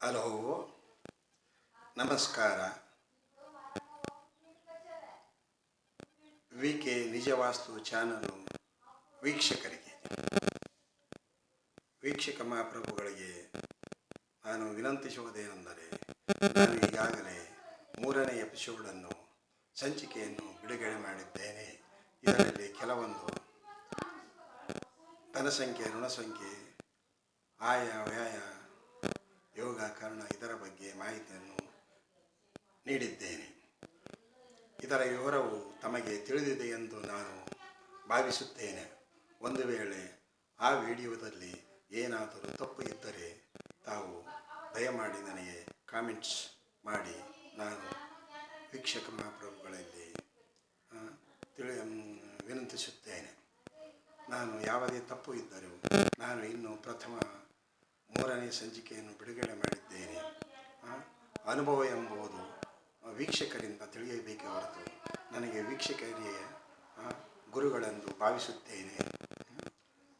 Hello, ನಮಸ್ಕಾರ. K ನಿಜವಾಸ್ತು channel ವೀಕ್ಷಕರಿಗೆ, ವೀಕ್ಷಕ ಮಹಾಪ್ರಭುಗಳಿಗೆ ನಾನು ವಿನಂತಿಸುವುದೇನೆಂದರೆ, ನಾನು ಈಗಾಗಲೇ 3ನೇ ಎಪಿಸೋಡನ್ನು ಸಂಚಿಕೆಯನ್ನು ಬಿಡುಗಡೆ ಮಾಡಿದ್ದೇನೆ. ಇದರಲ್ಲಿ ಕೆಲವೊಂದು ಧನಸಂಖ್ಯೆ, ಋಣಸಂಖ್ಯೆ, ಆಯ ವ್ಯಯ, ಯೋಗ, ಕರ್ಣ ಇದರ ಬಗ್ಗೆ ಮಾಹಿತಿಯನ್ನು ನೀಡಿದ್ದೇನೆ. ಇದರ ವಿವರವು ತಮಗೆ ತಿಳಿದಿದೆ ಎಂದು ನಾನು ಭಾವಿಸುತ್ತೇನೆ. ಒಂದು ವೇಳೆ ಆ ವಿಡಿಯೋದಲ್ಲಿ ಏನಾದರೂ ತಪ್ಪು ಇದ್ದರೆ ತಾವು ದಯಮಾಡಿ ನನಗೆ ಕಾಮೆಂಟ್ಸ್ ಮಾಡಿ. ನಾನು ವೀಕ್ಷಕ ಮಹಾಪ್ರಭುಗಳಲ್ಲಿ ವಿನಂತಿಸುತ್ತೇನೆ. ನಾನು ಯಾವುದೇ ತಪ್ಪು ಇದ್ದರೂ ನಾನು ಇನ್ನು ಪ್ರಥಮ 3ನೇ ಸಂಚಿಕೆಯನ್ನು ಬಿಡುಗಡೆ ಮಾಡಿದ್ದೇನೆ. ಅನುಭವ ಎಂಬುದು ವೀಕ್ಷಕರಿಂದ ತಿಳಿಯಬೇಕೆ ಹೊರತು ನನಗೆ ವೀಕ್ಷಕರಿಗೆ ಗುರುಗಳೆಂದು ಭಾವಿಸುತ್ತೇನೆ.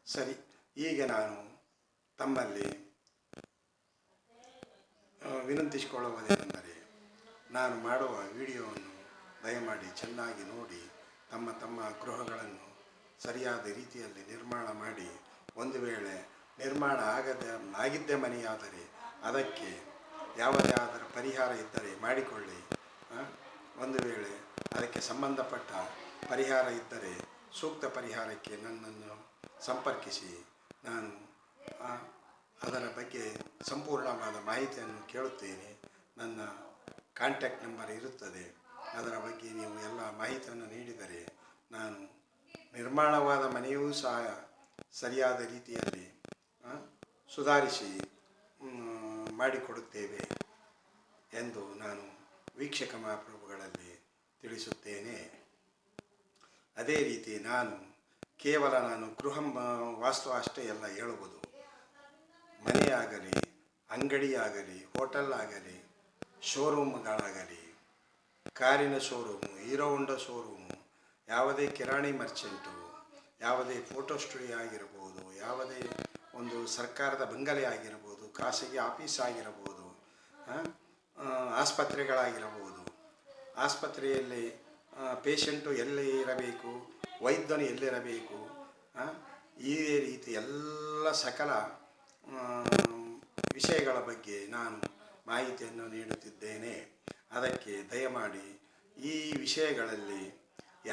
ಸರಿ, ಈಗ ನಾನು ತಮ್ಮಲ್ಲಿ ವಿನಂತಿಸಿಕೊಳ್ಳುವುದೇನೆಂದರೆ, ನಾನು ಮಾಡುವ ವಿಡಿಯೋವನ್ನು ದಯಮಾಡಿ ಚೆನ್ನಾಗಿ ನೋಡಿ ತಮ್ಮ ಗೃಹಗಳನ್ನು ಸರಿಯಾದ ರೀತಿಯಲ್ಲಿ ನಿರ್ಮಾಣ ಮಾಡಿ. ಒಂದು ವೇಳೆ ನಿರ್ಮಾಣ ಆಗಿದ್ದೇ ಮನೆಯಾದರೆ ಅದಕ್ಕೆ ಯಾವುದಾದರ ಪರಿಹಾರ ಇದ್ದರೆ ಮಾಡಿಕೊಳ್ಳಿ. ಒಂದು ವೇಳೆ ಅದಕ್ಕೆ ಸಂಬಂಧಪಟ್ಟ ಪರಿಹಾರ ಇದ್ದರೆ ಸೂಕ್ತ ಪರಿಹಾರಕ್ಕೆ ನನ್ನನ್ನು ಸಂಪರ್ಕಿಸಿ. ನಾನು ಅದರ ಬಗ್ಗೆ ಸಂಪೂರ್ಣವಾದ ಮಾಹಿತಿಯನ್ನು ಕೇಳುತ್ತೇನೆ. ನನ್ನ ಕಾಂಟ್ಯಾಕ್ಟ್ ನಂಬರ್ ಇರುತ್ತದೆ. ಅದರ ಬಗ್ಗೆ ನೀವು ಎಲ್ಲ ಮಾಹಿತಿಯನ್ನು ನೀಡಿದರೆ ನಾನು ನಿರ್ಮಾಣವಾದ ಮನೆಯೂ ಸಹ ಸರಿಯಾದ ರೀತಿಯಲ್ಲಿ ಸುಧಾರಿಸಿ ಮಾಡಿಕೊಡುತ್ತೇವೆ ಎಂದು ನಾನು ವೀಕ್ಷಕ ಮಹಾಪ್ರಭುಗಳಲ್ಲಿ ತಿಳಿಸುತ್ತೇನೆ. ಅದೇ ರೀತಿ ಕೇವಲ ನಾನು ಗೃಹ ವಾಸ್ತು ಅಷ್ಟೇ ಎಲ್ಲ ಹೇಳುವುದು. ಮನೆಯಾಗಲಿ, ಅಂಗಡಿಯಾಗಲಿ, ಹೋಟೆಲ್ ಆಗಲಿ, ಶೋರೂಮ್ಗಳಾಗಲಿ, ಕಾರಿನ ಶೋರೂಮು, ಹೀರೋ ಹೋಂಡಾ ಶೋರೂಮು, ಯಾವುದೇ ಕಿರಾಣಿ ಮರ್ಚೆಂಟು, ಯಾವುದೇ ಫೋಟೋ ಸ್ಟುಡಿಯೋ ಆಗಿರ್ಬೋದು, ಯಾವುದೇ ಒಂದು ಸರ್ಕಾರದ ಬಂಗಲೆ ಆಗಿರ್ಬೋದು, ಖಾಸಗಿ ಆಫೀಸ್ ಆಗಿರ್ಬೋದು, ಆಸ್ಪತ್ರೆಗಳಾಗಿರಬಹುದು. ಆಸ್ಪತ್ರೆಯಲ್ಲಿ ಪೇಷಂಟು ಎಲ್ಲಿ ಇರಬೇಕು, ವೈದ್ಯನು ಎಲ್ಲಿರಬೇಕು, ಈ ರೀತಿ ಎಲ್ಲ ಸಕಲ ವಿಷಯಗಳ ಬಗ್ಗೆ ನಾನು ಮಾಹಿತಿಯನ್ನು ನೀಡುತ್ತಿದ್ದೇನೆ. ಅದಕ್ಕೆ ದಯಮಾಡಿ ಈ ವಿಷಯಗಳಲ್ಲಿ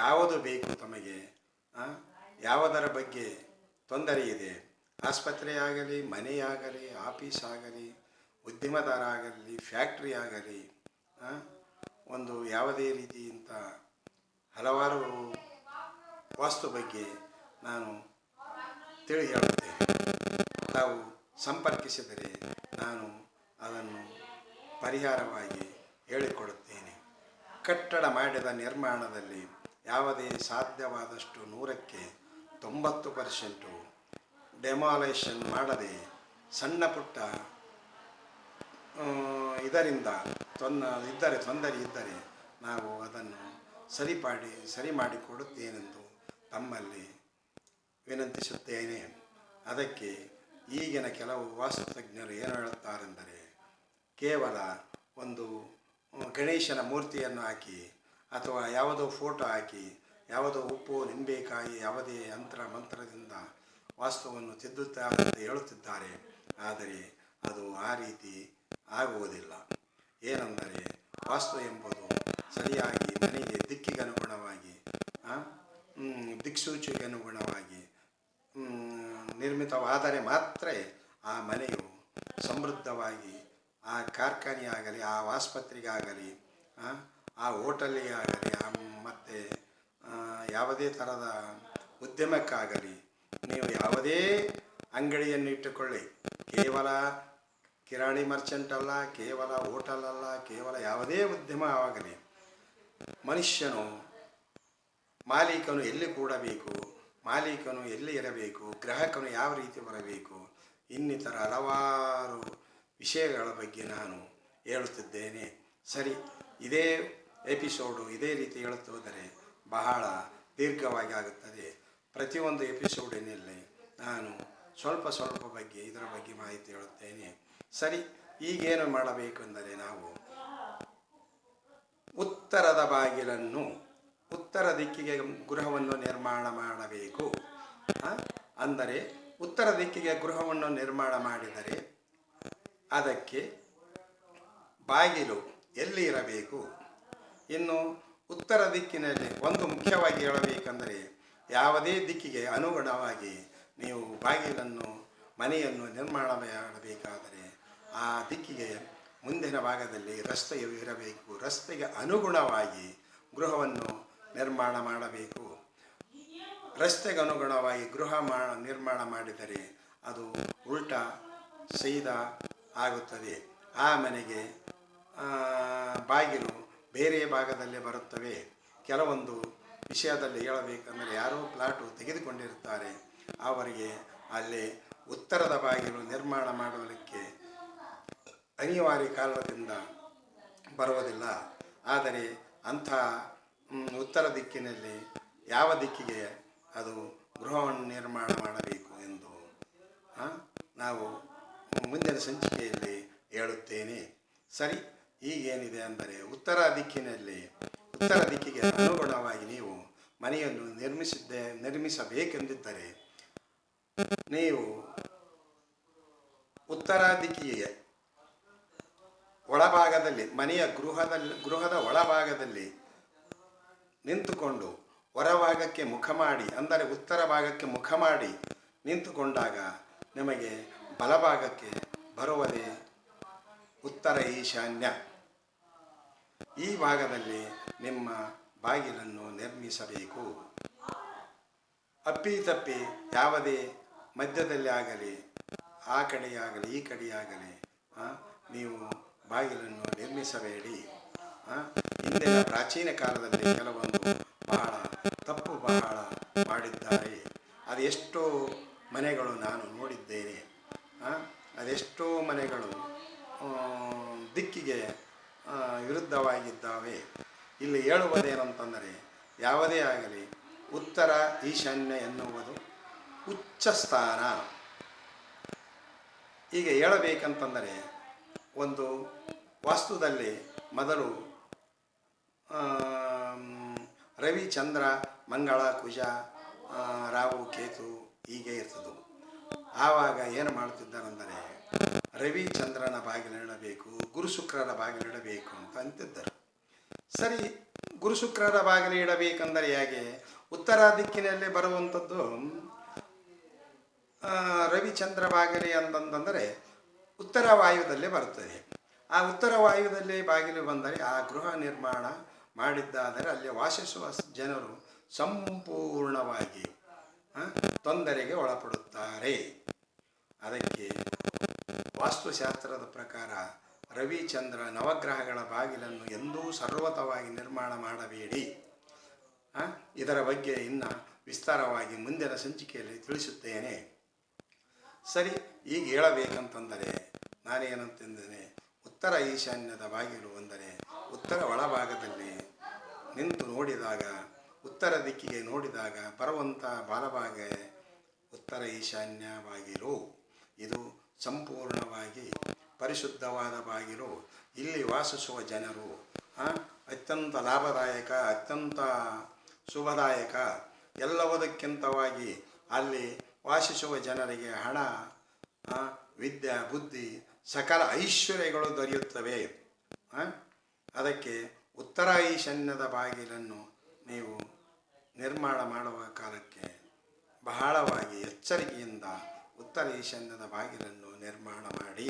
ಯಾವುದು ಬೇಕು ತಮಗೆ, ಯಾವುದರ ಬಗ್ಗೆ ತೊಂದರೆ ಇದೆ, ಆಸ್ಪತ್ರೆಯಾಗಲಿ, ಮನೆಯಾಗಲಿ, ಆಫೀಸ್ ಆಗಲಿ, ಉದ್ಯಮದಾರ ಆಗಲಿ, ಫ್ಯಾಕ್ಟ್ರಿ ಆಗಲಿ, ಒಂದು ಯಾವುದೇ ರೀತಿಯಿಂದ ಹಲವಾರು ವಾಸ್ತು ಬಗ್ಗೆ ನಾನು ತಿಳಿ ಹೇಳುತ್ತೇನೆ. ತಾವು ಸಂಪರ್ಕಿಸಿದರೆ ನಾನು ಅದನ್ನು ಪರಿಹಾರವಾಗಿ ಹೇಳಿಕೊಡುತ್ತೇನೆ. ಕಟ್ಟಡ ಮಾಡಿದ ನಿರ್ಮಾಣದಲ್ಲಿ ಯಾವುದೇ ಸಾಧ್ಯವಾದಷ್ಟು 100ಕ್ಕೆ 90% ಡೆಮಾಲೇಷನ್ ಮಾಡದೆ, ಸಣ್ಣ ಪುಟ್ಟ ಇದರಿಂದ ತೊಂದರೆ ಇದ್ದರೆ ನಾವು ಅದನ್ನು ಸರಿ ಮಾಡಿಕೊಡುತ್ತೇನೆಂದು ತಮ್ಮಲ್ಲಿ ವಿನಂತಿಸುತ್ತೇನೆ. ಅದಕ್ಕೆ ಈಗಿನ ಕೆಲವು ವಾಸ್ತುತಜ್ಞರು ಏನು ಹೇಳುತ್ತಾರೆಂದರೆ, ಕೇವಲ ಒಂದು ಗಣೇಶನ ಮೂರ್ತಿಯನ್ನು ಹಾಕಿ ಅಥವಾ ಯಾವುದೋ ಫೋಟೋ ಹಾಕಿ, ಯಾವುದೋ ಉಪ್ಪು, ನಿಂಬೆಕಾಯಿ, ಯಾವುದೇ ಮಂತ್ರದಿಂದ ವಾಸ್ತುವನ್ನು ತಿದ್ದುತ್ತಾರೆ ಅಂತ ಹೇಳುತ್ತಿದ್ದಾರೆ. ಆದರೆ ಅದು ಆ ರೀತಿ ಆಗುವುದಿಲ್ಲ. ಏನೆಂದರೆ, ವಾಸ್ತು ಎಂಬುದು ಸರಿಯಾಗಿ ಮನೆಗೆ ದಿಕ್ಕಿಗನುಗುಣವಾಗಿ, ದಿಕ್ಸೂಚಿಗೆ ಅನುಗುಣವಾಗಿ ನಿರ್ಮಿತವಾದರೆ ಮಾತ್ರ ಆ ಮನೆಯು ಸಮೃದ್ಧವಾಗಿ, ಆ ಕಾರ್ಖಾನೆಯಾಗಲಿ, ಆ ಆಸ್ಪತ್ರೆಗಾಗಲಿ, ಆ ಹೋಟೆಲಿಗೆ ಆಗಲಿ, ಮತ್ತು ಯಾವುದೇ ಥರದ ಉದ್ಯಮಕ್ಕಾಗಲಿ, ನೀವು ಯಾವುದೇ ಅಂಗಡಿಯನ್ನು ಇಟ್ಟುಕೊಳ್ಳಿ, ಕೇವಲ ಕಿರಾಣಿ ಮರ್ಚೆಂಟ್ ಅಲ್ಲ, ಕೇವಲ ಹೋಟೆಲ್ ಅಲ್ಲ, ಕೇವಲ ಯಾವುದೇ ಉದ್ಯಮವಾಗಲಿ, ಮನುಷ್ಯನು ಮಾಲೀಕನು ಎಲ್ಲಿ ಕೂಡಬೇಕು, ಮಾಲೀಕನು ಎಲ್ಲಿ ಇರಬೇಕು, ಗ್ರಾಹಕನು ಯಾವ ರೀತಿ ಬರಬೇಕು, ಇನ್ನಿತರ ಹಲವಾರು ವಿಷಯಗಳ ಬಗ್ಗೆ ನಾನು ಹೇಳುತ್ತಿದ್ದೇನೆ. ಸರಿ, ಇದೇ ಎಪಿಸೋಡು ಇದೇ ರೀತಿ ಹೇಳುತ್ತೋದರೆ ಬಹಳ ದೀರ್ಘವಾಗಿ ಆಗುತ್ತದೆ. ಪ್ರತಿಯೊಂದು ಎಪಿಸೋಡಿನಲ್ಲಿ ನಾನು ಸ್ವಲ್ಪ ಬಗ್ಗೆ ಇದರ ಬಗ್ಗೆ ಮಾಹಿತಿ ಹೇಳುತ್ತೇನೆ. ಸರಿ, ಈಗೇನು ಮಾಡಬೇಕೆಂದರೆ ನಾವು ಉತ್ತರದ ಬಾಗಿಲನ್ನು, ಉತ್ತರ ದಿಕ್ಕಿಗೆ ಗೃಹವನ್ನು ನಿರ್ಮಾಣ ಮಾಡಬೇಕು. ಅಂದರೆ ಉತ್ತರ ದಿಕ್ಕಿಗೆ ಗೃಹವನ್ನು ನಿರ್ಮಾಣ ಮಾಡಿದರೆ ಅದಕ್ಕೆ ಬಾಗಿಲು ಎಲ್ಲಿ ಇರಬೇಕು? ಇನ್ನು ಉತ್ತರ ದಿಕ್ಕಿನಲ್ಲಿ ಒಂದು ಮುಖ್ಯವಾಗಿ ಹೇಳಬೇಕೆಂದರೆ, ಯಾವುದೇ ದಿಕ್ಕಿಗೆ ಅನುಗುಣವಾಗಿ ನೀವು ಬಾಗಿಲನ್ನು, ಮನೆಯನ್ನು ನಿರ್ಮಾಣ ಮಾಡಬೇಕಾದರೆ ಆ ದಿಕ್ಕಿಗೆ ಮುಂದಿನ ಭಾಗದಲ್ಲಿ ರಸ್ತೆಯು ಇರಬೇಕು. ರಸ್ತೆಗೆ ಅನುಗುಣವಾಗಿ ಗೃಹವನ್ನು ನಿರ್ಮಾಣ ಮಾಡಬೇಕು. ರಸ್ತೆಗೆ ಅನುಗುಣವಾಗಿ ಗೃಹ ನಿರ್ಮಾಣ ಮಾಡಿದರೆ ಅದು ಉಲ್ಟಾ ಸೀದಾ ಆಗುತ್ತದೆ. ಆ ಮನೆಗೆ ಬಾಗಿಲು ಬೇರೆ ಭಾಗದಲ್ಲೇ ಬರುತ್ತವೆ. ಕೆಲವೊಂದು ವಿಷಯದಲ್ಲಿ ಹೇಳಬೇಕೆಂದರೆ, ಯಾರೋ ಪ್ಲಾಟು ತೆಗೆದುಕೊಂಡಿರುತ್ತಾರೆ, ಅವರಿಗೆ ಅಲ್ಲಿ ಉತ್ತರದ ಬಾಗಿಲು ನಿರ್ಮಾಣ ಮಾಡಲಿಕ್ಕೆ ಅನಿವಾರ್ಯ ಕಾರಣದಿಂದ ಬರುವುದಿಲ್ಲ. ಆದರೆ ಅಂಥ ಉತ್ತರ ದಿಕ್ಕಿನಲ್ಲಿ ಯಾವ ದಿಕ್ಕಿಗೆ ಅದು ಗೃಹವನ್ನು ನಿರ್ಮಾಣ ಮಾಡಬೇಕು ಎಂದು ನಾವು ಮುಂದಿನ ಸಂಚಿಕೆಯಲ್ಲಿ ಹೇಳುತ್ತೇನೆ. ಸರಿ, ಈಗೇನಿದೆ ಅಂದರೆ, ಉತ್ತರ ದಿಕ್ಕಿಗೆ ಅನುಗುಣವಾಗಿ ನೀವು ಮನೆಯನ್ನು ನಿರ್ಮಿಸಬೇಕೆಂದಿದ್ದರೆ ನೀವು ಉತ್ತರ ದಿಕ್ಕಿಗೆ ಒಳಭಾಗದಲ್ಲಿ, ಮನೆಯ ಗೃಹದ ಒಳಭಾಗದಲ್ಲಿ ನಿಂತುಕೊಂಡು ಹೊರಭಾಗಕ್ಕೆ ಮುಖ ಮಾಡಿ, ಅಂದರೆ ಉತ್ತರ ಭಾಗಕ್ಕೆ ಮುಖ ಮಾಡಿ ನಿಂತುಕೊಂಡಾಗ ನಿಮಗೆ ಬಲಭಾಗಕ್ಕೆ ಬರುವುದೇ ಉತ್ತರ ಈಶಾನ್ಯ. ಈ ಭಾಗದಲ್ಲಿ ನಿಮ್ಮ ಬಾಗಿಲನ್ನು ನಿರ್ಮಿಸಬೇಕು. ಅಪ್ಪಿತಪ್ಪಿ ಯಾವುದೇ ಮಧ್ಯದಲ್ಲಿ ಆಗಲಿ, ಆ ಕಡೆಯಾಗಲಿ ಈ ಕಡೆಯಾಗಲಿ ನೀವು ಬಾಗಿಲನ್ನು ನಿರ್ಮಿಸಬೇಡಿ. ಹಿಂದಿನ ಪ್ರಾಚೀನ ಕಾಲದಲ್ಲಿ ಕೆಲವೊಂದು ಬಹಳ ಮಾಡಿದ್ದಾರೆ. ಅದೆಷ್ಟೋ ಮನೆಗಳು ನಾನು ನೋಡಿದ್ದೇನೆ. ಅದೆಷ್ಟೋ ಮನೆಗಳು ದಿಕ್ಕಿಗೆ ವಿರುದ್ಧವಾಗಿದ್ದಾವೆ. ಇಲ್ಲಿ ಹೇಳುವುದೇನಂತಂದರೆ, ಯಾವುದೇ ಆಗಲಿ ಉತ್ತರ ಈಶಾನ್ಯ ಎನ್ನುವುದು ಉಚ್ಚ ಸ್ಥಾನ. ಈಗ ಹೇಳಬೇಕಂತಂದರೆ, ಒಂದು ವಾಸ್ತುದಲ್ಲಿ ಮೊದಲು ರವಿ, ಚಂದ್ರ, ಮಂಗಳ, ಕುಜ, ರಾಹು, ಕೇತು ಹೀಗೆ ಇರ್ತದೆ. ಆವಾಗ ಏನು ಮಾಡ್ತಿದ್ದಾರೆಂದರೆ, ರವಿ ಚಂದ್ರನ ಬಾಗಿಲಿಡಬೇಕು, ಗುರು ಶುಕ್ರರ ಬಾಗಿಲಿಡಬೇಕು ಅಂತ ಅಂತಿದ್ದರು. ಸರಿ, ಗುರು ಶುಕ್ರರ ಬಾಗಿಲು ಇಡಬೇಕೆಂದರೆ ಹೇಗೆ? ಉತ್ತರ ದಿಕ್ಕಿನಲ್ಲಿ ಬರುವಂಥದ್ದು ರವಿಚಂದ್ರ ಬಾಗಿಲು ಅಂತಂದರೆ ಉತ್ತರ ವಾಯುದಲ್ಲೇ ಬರುತ್ತದೆ. ಆ ಉತ್ತರ ವಾಯುದಲ್ಲಿ ಬಾಗಿಲು ಬಂದರೆ ಆ ಗೃಹ ನಿರ್ಮಾಣ ಮಾಡಿದ್ದಾದರೆ ಅಲ್ಲಿ ವಾಸಿಸುವ ಜನರು ಸಂಪೂರ್ಣವಾಗಿ ತೊಂದರೆಗೆ ಒಳಪಡುತ್ತಾರೆ. ಅದಕ್ಕೆ ವಾಸ್ತುಶಾಸ್ತ್ರದ ಪ್ರಕಾರ ರವಿಚಂದ್ರ ನವಗ್ರಹಗಳ ಬಾಗಿಲನ್ನು ಎಂದೂ ಸರ್ವತವಾಗಿ ನಿರ್ಮಾಣ ಮಾಡಬೇಡಿ. ಇದರ ಬಗ್ಗೆ ಇನ್ನು ವಿಸ್ತಾರವಾಗಿ ಮುಂದಿನ ಸಂಚಿಕೆಯಲ್ಲಿ ತಿಳಿಸುತ್ತೇನೆ. ಸರಿ, ಈಗ ಹೇಳಬೇಕಂತಂದರೆ ನಾನೇನಂತಿದ್ದೇನೆ, ಉತ್ತರ ಈಶಾನ್ಯದ ಬಾಗಿಲು ಅಂದರೆ ಉತ್ತರ ಒಳಭಾಗದಲ್ಲಿ ನಿಂತು ನೋಡಿದಾಗ, ಉತ್ತರ ದಿಕ್ಕಿಗೆ ನೋಡಿದಾಗ ಬರುವಂಥ ಬಾಲಭಾಗ ಉತ್ತರ ಈಶಾನ್ಯ ಬಾಗಿಲು. ಇದು ಸಂಪೂರ್ಣವಾಗಿ ಪರಿಶುದ್ಧವಾದ ಬಾಗಿಲು. ಇಲ್ಲಿ ವಾಸಿಸುವ ಜನರು ಅತ್ಯಂತ ಲಾಭದಾಯಕ, ಅತ್ಯಂತ ಶುಭದಾಯಕ. ಎಲ್ಲವುದಕ್ಕಿಂತವಾಗಿ ಅಲ್ಲಿ ವಾಸಿಸುವ ಜನರಿಗೆ ಹಣ, ವಿದ್ಯೆ, ಬುದ್ಧಿ, ಸಕಲ ಐಶ್ವರ್ಯಗಳು ದೊರೆಯುತ್ತವೆ. ಅದಕ್ಕೆ ಉತ್ತರ ಈಶಾನ್ಯದ ಬಾಗಿಲನ್ನು ನೀವು ನಿರ್ಮಾಣ ಮಾಡುವ ಕಾಲಕ್ಕೆ ಬಹಳವಾಗಿ ಎಚ್ಚರಿಕೆಯಿಂದ ಉತ್ತರ ಈಶಾನ್ಯದ ಬಾಗಿಲನ್ನು ನಿರ್ಮಾಣ ಮಾಡಿ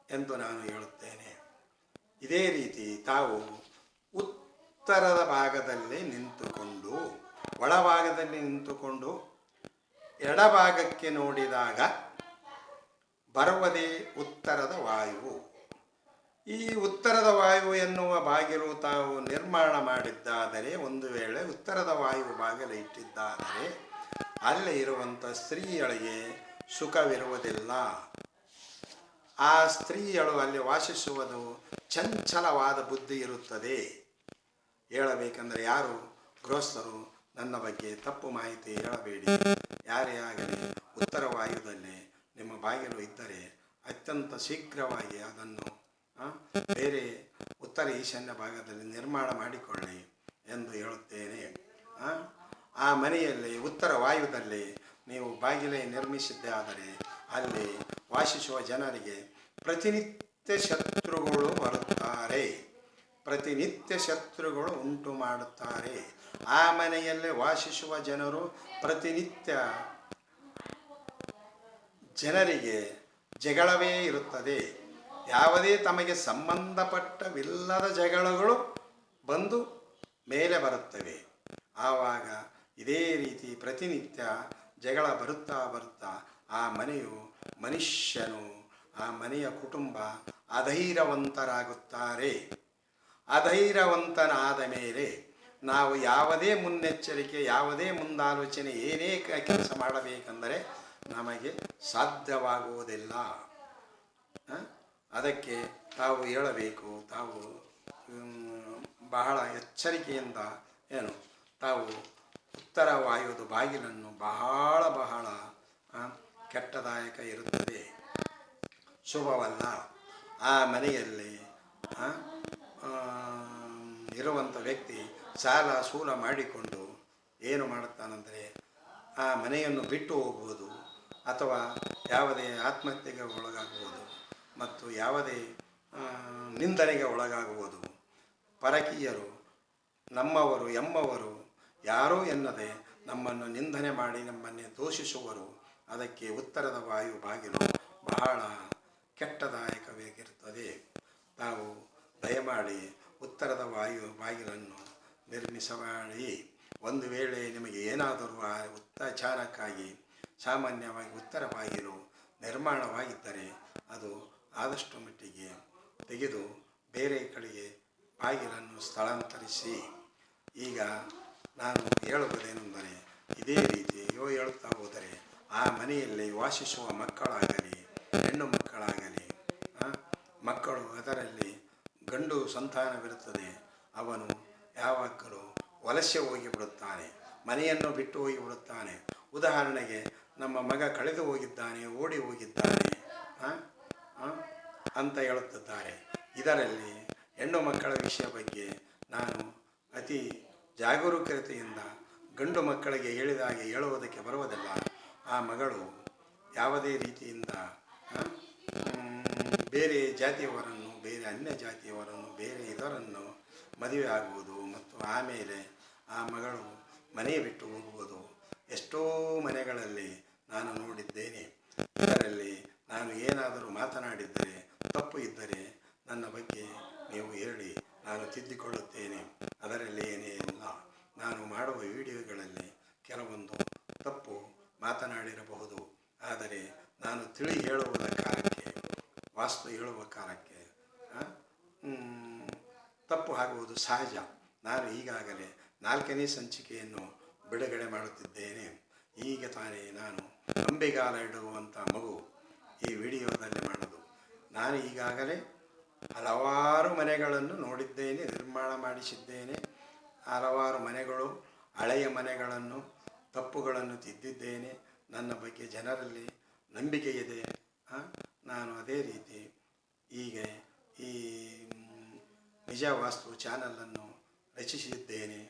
ಎಂದು ನಾನು ಹೇಳುತ್ತೇನೆ. ಇದೇ ರೀತಿ ತಾವು ಉತ್ತರದ ಭಾಗದಲ್ಲಿ ನಿಂತುಕೊಂಡು, ಒಳಭಾಗದಲ್ಲಿ ನಿಂತುಕೊಂಡು ಎಡಭಾಗಕ್ಕೆ ನೋಡಿದಾಗ ಬರುವುದೇ ಉತ್ತರದ ವಾಯು. ಈ ಉತ್ತರದ ವಾಯು ಎನ್ನುವ ಬಾಗಿಲು ತಾವು ನಿರ್ಮಾಣ ಮಾಡಿದ್ದಾದರೆ, ಒಂದು ವೇಳೆ ಉತ್ತರದ ವಾಯು ಬಾಗಿಲು ಇಟ್ಟಿದ್ದಾದರೆ ಅಲ್ಲಿ ಇರುವಂಥ ಸ್ತ್ರೀಯಳಿಗೆ ಸುಖವಿರುವುದಿಲ್ಲ. ಆ ಸ್ತ್ರೀಯಳು ಅಲ್ಲಿ ವಾಸಿಸುವುದು ಚಂಚಲವಾದ ಬುದ್ಧಿ ಇರುತ್ತದೆ. ಹೇಳಬೇಕೆಂದರೆ, ಯಾರು ಗೃಹಸ್ಥರು ನನ್ನ ಬಗ್ಗೆ ತಪ್ಪು ಮಾಹಿತಿ ಹೇಳಬೇಡಿ. ಯಾರೇ ಆಗಲಿ ಉತ್ತರ ವಾಯುದಲ್ಲಿ ನಿಮ್ಮ ಬಾಗಿಲು ಇದ್ದರೆ ಅತ್ಯಂತ ಶೀಘ್ರವಾಗಿ ಅದನ್ನು ಬೇರೆ ಉತ್ತರ ಈಶಾನ್ಯ ಭಾಗದಲ್ಲಿ ನಿರ್ಮಾಣ ಮಾಡಿಕೊಳ್ಳಿ ಎಂದು ಹೇಳುತ್ತೇನೆ. ಆ ಮನೆಯಲ್ಲಿ ಉತ್ತರ ವಾಯುದಲ್ಲಿ ನೀವು ಬಾಗಿಲೇ ನಿರ್ಮಿಸಿದ್ದೇ ಆದರೆ ಅಲ್ಲಿ ವಾಸಿಸುವ ಜನರಿಗೆ ಪ್ರತಿನಿತ್ಯ ಶತ್ರುಗಳು ಬರುತ್ತಾರೆ, ಪ್ರತಿನಿತ್ಯ ಶತ್ರುಗಳು ಉಂಟು ಮಾಡುತ್ತಾರೆ. ಆ ಮನೆಯಲ್ಲಿ ವಾಸಿಸುವ ಜನರು ಪ್ರತಿನಿತ್ಯ ಜನರಿಗೆ ಜಗಳವೇ ಇರುತ್ತದೆ. ಯಾವುದೇ ತಮಗೆ ಸಂಬಂಧಪಟ್ಟವಿಲ್ಲದ ಜಗಳಗಳು ಬಂದು ಮೇಲೆ ಬರುತ್ತವೆ. ಆವಾಗ ಇದೇ ರೀತಿ ಪ್ರತಿನಿತ್ಯ ಜಗಳ ಬರುತ್ತಾ ಬರುತ್ತಾ ಆ ಮನೆಯು ಮನುಷ್ಯನು ಆ ಮನೆಯ ಕುಟುಂಬ ಅಧೈರ್ಯವಂತರಾಗುತ್ತಾರೆ. ಅಧೈರ್ಯವಂತನಾದ ಮೇಲೆ ನಾವು ಯಾವುದೇ ಮುನ್ನೆಚ್ಚರಿಕೆ, ಯಾವುದೇ ಮುಂದಾಲೋಚನೆ, ಏನೇ ಕೆಲಸ ಮಾಡಬೇಕೆಂದರೆ ನಮಗೆ ಸಾಧ್ಯವಾಗುವುದಿಲ್ಲ. ಅದಕ್ಕೆ ತಾವು ಹೇಳಬೇಕು, ತಾವು ಬಹಳ ಎಚ್ಚರಿಕೆಯಿಂದ ತಾವು ಉತ್ತರ ವಾಯುದ ಬಾಗಿಲನ್ನು ಬಹಳ ಬಹಳ ಕೆಟ್ಟದಾಯಕ ಇರುತ್ತದೆ, ಶುಭವಲ್ಲ. ಆ ಮನೆಯಲ್ಲಿ ಇರುವಂಥ ವ್ಯಕ್ತಿ ಸಾಲ ಸೂಲ ಮಾಡಿಕೊಂಡು ಏನು ಮಾಡುತ್ತಾನೆಂದರೆ ಆ ಮನೆಯನ್ನು ಬಿಟ್ಟು ಹೋಗುವುದು ಅಥವಾ ಯಾವುದೇ ಆತ್ಮಹತ್ಯೆಗೆ ಒಳಗಾಗುವುದು ಮತ್ತು ಯಾವುದೇ ನಿಂದನೆಗೆ ಒಳಗಾಗುವುದು. ಪರಕೀಯರು ನಮ್ಮವರು ಎಂಬವರು ಯಾರೂ ಎನ್ನದೆ ನಮ್ಮನ್ನು ನಿಂದನೆ ಮಾಡಿ ನಮ್ಮನ್ನೇ ದೂಷಿಸುವರು. ಅದಕ್ಕೆ ಉತ್ತರದ ವಾಯು ಬಾಗಿಲು ಬಹಳ ಕೆಟ್ಟದಾಯಕವಾಗಿರುತ್ತದೆ. ತಾವು ದಯಮಾಡಿ ಉತ್ತರದ ವಾಯು ಬಾಗಿಲನ್ನು ನಿರ್ಮಿಸಬೇಡಿ. ಒಂದು ವೇಳೆ ನಿಮಗೆ ಏನಾದರೂ ಅಚಾನಕ್ಕಾಗಿ ಸಾಮಾನ್ಯವಾಗಿ ಉತ್ತರ ಬಾಗಿಲು ನಿರ್ಮಾಣವಾಗಿದ್ದರೆ ಅದು ಆದಷ್ಟು ಮಟ್ಟಿಗೆ ತೆಗೆದು ಬೇರೆ ಕಡೆಗೆ ಬಾಗಿಲನ್ನು ಸ್ಥಳಾಂತರಿಸಿ. ಈಗ ನಾನು ಹೇಳುವುದೇನೆಂದರೆ ಇದೇ ರೀತಿ ಹೇಳುತ್ತಾ ಹೋದರೆ ಆ ಮನೆಯಲ್ಲಿ ವಾಸಿಸುವ ಮಕ್ಕಳಾಗಲಿ ಹೆಣ್ಣು ಮಕ್ಕಳಾಗಲಿ ಮಕ್ಕಳು ಅದರಲ್ಲಿ ಗಂಡು ಸಂತಾನವಿರುತ್ತದೆ, ಅವನು ಯಾವಾಗಲೂ ವಲಸೆ ಹೋಗಿಬಿಡುತ್ತಾನೆ, ಮನೆಯನ್ನು ಬಿಟ್ಟು ಹೋಗಿಬಿಡುತ್ತಾನೆ. ಉದಾಹರಣೆಗೆ ನಮ್ಮ ಮಗ ಕಳೆದು ಹೋಗಿದ್ದಾನೆ, ಓಡಿ ಹೋಗಿದ್ದಾನೆ ಅಂತ ಹೇಳುತ್ತಿದ್ದಾರೆ. ಇದರಲ್ಲಿ ಹೆಣ್ಣು ಮಕ್ಕಳ ವಿಷಯ ಬಗ್ಗೆ ನಾನು ಅತಿ ಜಾಗರೂಕತೆಯಿಂದ ಗಂಡು ಮಕ್ಕಳಿಗೆ ಹೇಳಿದಾಗೆ ಹೇಳುವುದಕ್ಕೆ ಬರುವುದಿಲ್ಲ. ಆ ಮಗಳು ಯಾವುದೇ ರೀತಿಯಿಂದ ಬೇರೆ ಜಾತಿಯವರನ್ನು, ಬೇರೆ ಅನ್ಯ ಜಾತಿಯವರನ್ನು, ಬೇರೆ ಇದರನ್ನು ಮದುವೆ ಆಗುವುದು ಮತ್ತು ಆಮೇಲೆ ಆ ಮಗಳು ಮನೆ ಬಿಟ್ಟು ಹೋಗುವುದು ಎಷ್ಟೋ ಮನೆಗಳಲ್ಲಿ ನಾನು ನೋಡಿದ್ದೇನೆ. ಇದರಲ್ಲಿ ನಾನು ಏನಾದರೂ ಮಾತನಾಡಿದ್ದರೆ ತಪ್ಪು ಇದ್ದರೆ ನನ್ನ ಬಗ್ಗೆ ನೀವು ಹೇಳಿ, ನಾನು ತಿದ್ದಿಕೊಳ್ಳುತ್ತೇನೆ. ಅದರಲ್ಲಿ ಏನೇ ಇಲ್ಲ. ನಾನು ಮಾಡುವ ವಿಡಿಯೋಗಳಲ್ಲಿ ಕೆಲವೊಂದು ತಪ್ಪು ಮಾತನಾಡಿರಬಹುದು, ಆದರೆ ನಾನು ತಿಳಿ ಹೇಳುವುದ ಕಾಲಕ್ಕೆ, ವಾಸ್ತು ಹೇಳುವ ಕಾಲಕ್ಕೆ ತಪ್ಪು ಆಗುವುದು ಸಹಜ. ನಾನು ಈಗಾಗಲೇ 4ನೇ ಸಂಚಿಕೆಯನ್ನು ಬಿಡುಗಡೆ ಮಾಡುತ್ತಿದ್ದೇನೆ. ಈಗ ತಾನೇ ನಾನು ಅಂಬೆಗಾಲ ಇಡುವಂಥ ಮಗು ಈ ವಿಡಿಯೋದಲ್ಲಿ ಮಾಡೋದು. ನಾನು ಈಗಾಗಲೇ ಹಲವಾರು ಮನೆಗಳನ್ನು ನೋಡಿದ್ದೇನೆ, ನಿರ್ಮಾಣ ಮಾಡಿಸಿದ್ದೇನೆ. ಹಲವಾರು ಮನೆಗಳು, ಹಳೆಯ ಮನೆಗಳನ್ನು, ತಪ್ಪುಗಳನ್ನು ತಿದ್ದಿದ್ದೇನೆ. ನನ್ನ ಬಗ್ಗೆ ಜನರಲ್ಲಿ ನಂಬಿಕೆ ಇದೆ. ನಾನು ಅದೇ ರೀತಿ ಈಗ ಈ ನಿಜ ವಾಸ್ತು ಚಾನಲನ್ನು ರಚಿಸಿದ್ದೇನೆ.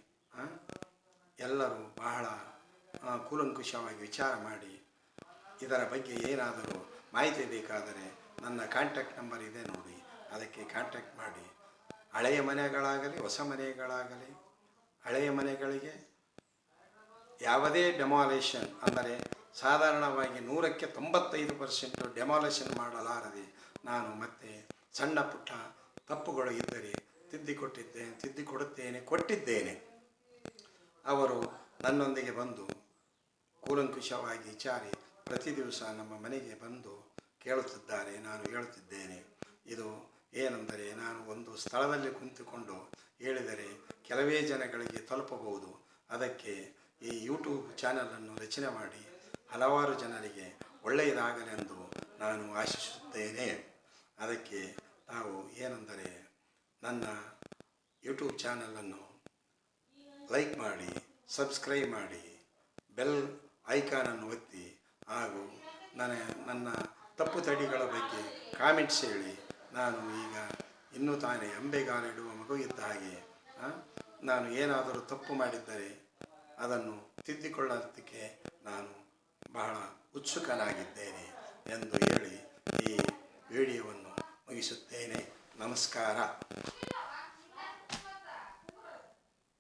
ಎಲ್ಲರೂ ಬಹಳ ಕೂಲಂಕುಷವಾಗಿ ವಿಚಾರ ಮಾಡಿ ಇದರ ಬಗ್ಗೆ ಏನಾದರೂ ಮಾಹಿತಿ ಬೇಕಾದರೆ ನನ್ನ ಕಾಂಟ್ಯಾಕ್ಟ್ ನಂಬರ್ ಇದೆ ನೋಡಿ, ಅದಕ್ಕೆ ಕಾಂಟ್ಯಾಕ್ಟ್ ಮಾಡಿ. ಹಳೆಯ ಮನೆಗಳಾಗಲಿ ಹೊಸ ಮನೆಗಳಾಗಲಿ, ಹಳೆಯ ಮನೆಗಳಿಗೆ ಯಾವುದೇ ಡೆಮಾಲೇಷನ್ ಅಂದರೆ ಸಾಧಾರಣವಾಗಿ 100ಕ್ಕೆ 95% ಡೆಮಾಲೇಷನ್ ಮಾಡಲಾರದೆ ನಾನು ಮತ್ತೆ ಸಣ್ಣ ಪುಟ್ಟ ತಪ್ಪುಗಳು ಇದ್ದರೆ ಕೊಟ್ಟಿದ್ದೇನೆ. ಅವರು ನನ್ನೊಂದಿಗೆ ಬಂದು ಕೂಲಂಕುಷವಾಗಿ ವಿಚಾರಿ ಪ್ರತಿ ದಿವಸ ನಮ್ಮ ಮನೆಗೆ ಬಂದು ಕೇಳುತ್ತಿದ್ದಾರೆ. ನಾನು ಹೇಳುತ್ತಿದ್ದೇನೆ, ಇದು ಏನೆಂದರೆ ನಾನು ಒಂದು ಸ್ಥಳದಲ್ಲಿ ಕುಳಿತುಕೊಂಡು ಹೇಳಿದರೆ ಕೆಲವೇ ಜನಗಳಿಗೆ ತಲುಪಬಹುದು. ಅದಕ್ಕೆ ಈ ಯೂಟ್ಯೂಬ್ ಚಾನಲನ್ನು ರಚನೆ ಮಾಡಿ ಹಲವಾರು ಜನರಿಗೆ ಒಳ್ಳೆಯದಾಗಲೆಂದು ನಾನು ಆಶಿಸುತ್ತೇನೆ. ಅದಕ್ಕೆ ತಾವು ಏನೆಂದರೆ ನನ್ನ ಯೂಟ್ಯೂಬ್ ಚಾನಲನ್ನು ಲೈಕ್ ಮಾಡಿ, ಸಬ್ಸ್ಕ್ರೈಬ್ ಮಾಡಿ, ಬೆಲ್ ಐಕಾನನ್ನು ಒತ್ತಿ ಹಾಗೂ ನನ್ನ ತಪ್ಪು ತಡಿಗಳ ಬಗ್ಗೆ ಕಾಮೆಂಟ್ಸ್ ಹೇಳಿ. ನಾನು ಈಗ ಇನ್ನೂ ತಾನೇ ಅಂಬೆಗಾಲಿಡುವ ಮಗು ಇದ್ದ ಹಾಗೆ ನಾನು ಏನಾದರೂ ತಪ್ಪು ಮಾಡಿದ್ದರೆ ಅದನ್ನು ತಿದ್ದಿಕೊಳ್ಳೋದಕ್ಕೆ ನಾನು ಬಹಳ ಉತ್ಸುಕನಾಗಿದ್ದೇನೆ ಎಂದು ಹೇಳಿ ಈ ವಿಡಿಯೋವನ್ನು ಮುಗಿಸುತ್ತೇನೆ. ನಮಸ್ಕಾರ.